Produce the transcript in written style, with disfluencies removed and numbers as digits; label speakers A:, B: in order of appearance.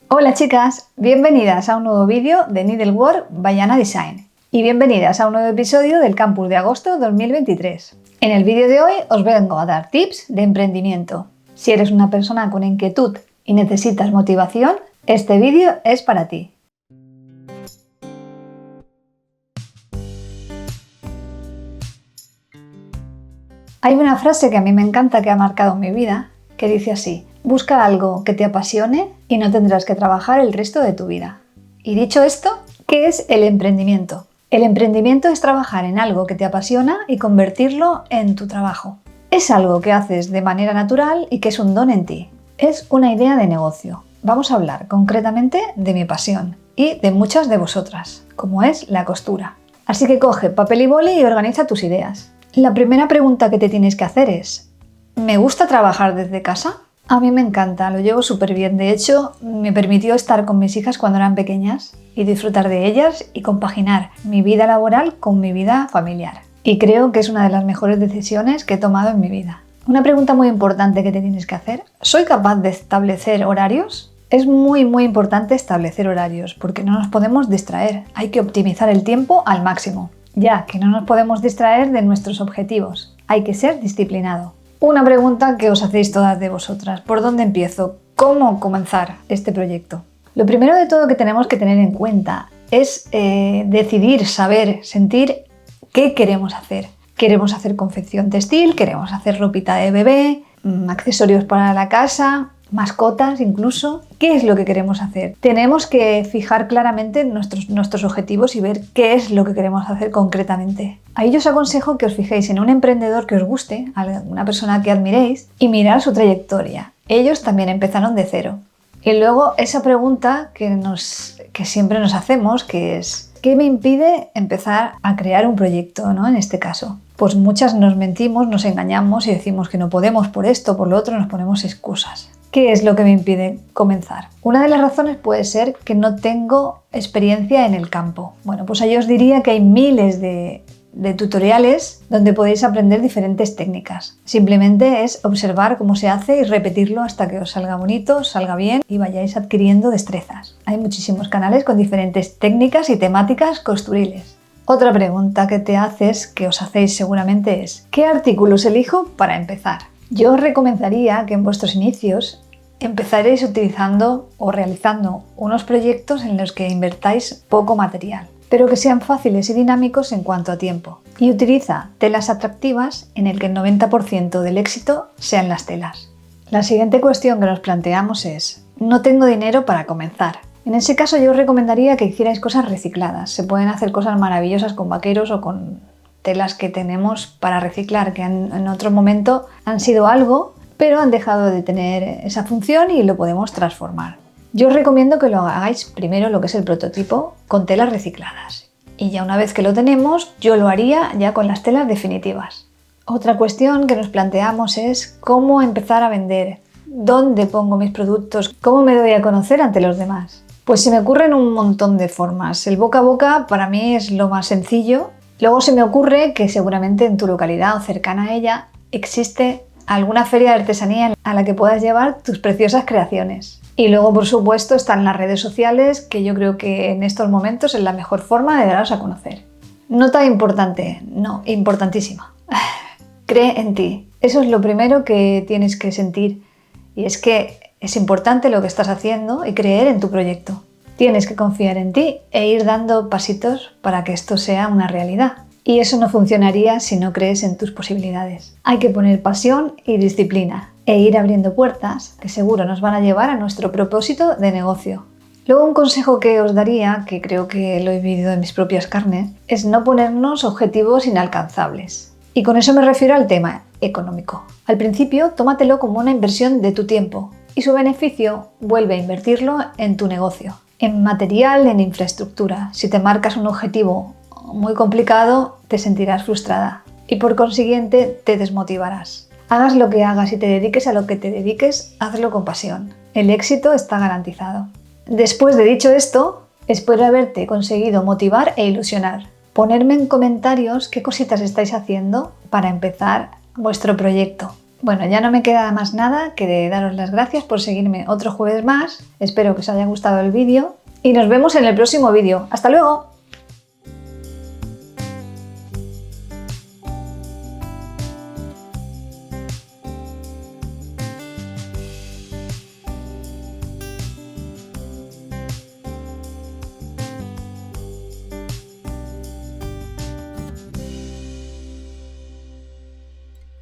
A: Hola chicas, bienvenidas a un nuevo vídeo de Needlework by Ana Design y bienvenidas a un nuevo episodio del Campus de Agosto 2023. En el vídeo de hoy os vengo a dar tips de emprendimiento. Si eres una persona con inquietud y necesitas motivación, este vídeo es para ti. Hay una frase que a mí me encanta que ha marcado mi vida, que dice así: busca algo que te apasione y no tendrás que trabajar el resto de tu vida. Y dicho esto, ¿qué es el emprendimiento? El emprendimiento es trabajar en algo que te apasiona y convertirlo en tu trabajo. Es algo que haces de manera natural y que es un don en ti. Es una idea de negocio. Vamos a hablar concretamente de mi pasión y de muchas de vosotras, como es la costura. Así que coge papel y boli y organiza tus ideas. La primera pregunta que te tienes que hacer es: ¿me gusta trabajar desde casa? A mí me encanta, lo llevo súper bien. De hecho, me permitió estar con mis hijas cuando eran pequeñas y disfrutar de ellas y compaginar mi vida laboral con mi vida familiar. Y creo que es una de las mejores decisiones que he tomado en mi vida. Una pregunta muy importante que te tienes que hacer: ¿soy capaz de establecer horarios? Es muy importante establecer horarios porque no nos podemos distraer. Hay que optimizar el tiempo al máximo, ya que no nos podemos distraer de nuestros objetivos. Hay que ser disciplinado. Una pregunta que os hacéis todas de vosotras: ¿por dónde empiezo? ¿Cómo comenzar este proyecto? Lo primero de todo que tenemos que tener en cuenta es decidir, saber, sentir qué queremos hacer. ¿Queremos hacer confección textil? ¿Queremos hacer ropita de bebé? ¿Accesorios para la casa? ¿Mascotas incluso? ¿Qué es lo que queremos hacer? Tenemos que fijar claramente nuestros objetivos y ver qué es lo que queremos hacer concretamente. Ahí yo os aconsejo que os fijéis en un emprendedor que os guste, una persona que admiréis, y mirar su trayectoria. Ellos también empezaron de cero. Y luego esa pregunta que siempre nos hacemos, que es: ¿qué me impide empezar a crear un proyecto, ¿no? En este caso, pues muchas nos mentimos, nos engañamos y decimos que no podemos por esto, por lo otro, nos ponemos excusas. ¿Qué es lo que me impide comenzar? Una de las razones puede ser que no tengo experiencia en el campo. Bueno, pues ahí os diría que hay miles de tutoriales donde podéis aprender diferentes técnicas. Simplemente es observar cómo se hace y repetirlo hasta que os salga bonito, os salga bien y vayáis adquiriendo destrezas. Hay muchísimos canales con diferentes técnicas y temáticas costuriles. Otra pregunta que te haces, que os hacéis seguramente, es: ¿qué artículos elijo para empezar? Yo os recomendaría que en vuestros inicios empezaréis utilizando o realizando unos proyectos en los que invertáis poco material, pero que sean fáciles y dinámicos en cuanto a tiempo. Y utiliza telas atractivas en el que el 90% del éxito sean las telas. La siguiente cuestión que nos planteamos es: no tengo dinero para comenzar. En ese caso yo os recomendaría que hicierais cosas recicladas. Se pueden hacer cosas maravillosas con vaqueros o con telas que tenemos para reciclar, que en otro momento han sido algo, pero han dejado de tener esa función y lo podemos transformar. Yo os recomiendo que lo hagáis primero, lo que es el prototipo, con telas recicladas. Y ya una vez que lo tenemos, yo lo haría ya con las telas definitivas. Otra cuestión que nos planteamos es: ¿cómo empezar a vender? ¿Dónde pongo mis productos? ¿Cómo me doy a conocer ante los demás? Pues se me ocurren un montón de formas. El boca a boca para mí es lo más sencillo. Luego se me ocurre que seguramente en tu localidad o cercana a ella existe alguna feria de artesanía a la que puedas llevar tus preciosas creaciones. Y luego, por supuesto, están las redes sociales, que yo creo que en estos momentos es la mejor forma de daros a conocer. Nota importante, no, importantísima. Cree en ti. Eso es lo primero que tienes que sentir. Y es que es importante lo que estás haciendo y creer en tu proyecto. Tienes que confiar en ti e ir dando pasitos para que esto sea una realidad. Y eso no funcionaría si no crees en tus posibilidades. Hay que poner pasión y disciplina e ir abriendo puertas que seguro nos van a llevar a nuestro propósito de negocio. Luego, un consejo que os daría, que creo que lo he vivido en mis propias carnes, es no ponernos objetivos inalcanzables. Y con eso me refiero al tema económico. Al principio, tómatelo como una inversión de tu tiempo y su beneficio vuelve a invertirlo en tu negocio, en material, en infraestructura. Si te marcas un objetivo muy complicado, te sentirás frustrada y por consiguiente te desmotivarás. Hagas lo que hagas y te dediques a lo que te dediques, hazlo con pasión. El éxito está garantizado. Después de dicho esto, espero haberte conseguido motivar e ilusionar. Ponerme en comentarios qué cositas estáis haciendo para empezar vuestro proyecto. Bueno, ya no me queda más nada que de daros las gracias por seguirme otro jueves más. Espero que os haya gustado el vídeo y nos vemos en el próximo vídeo. ¡Hasta luego!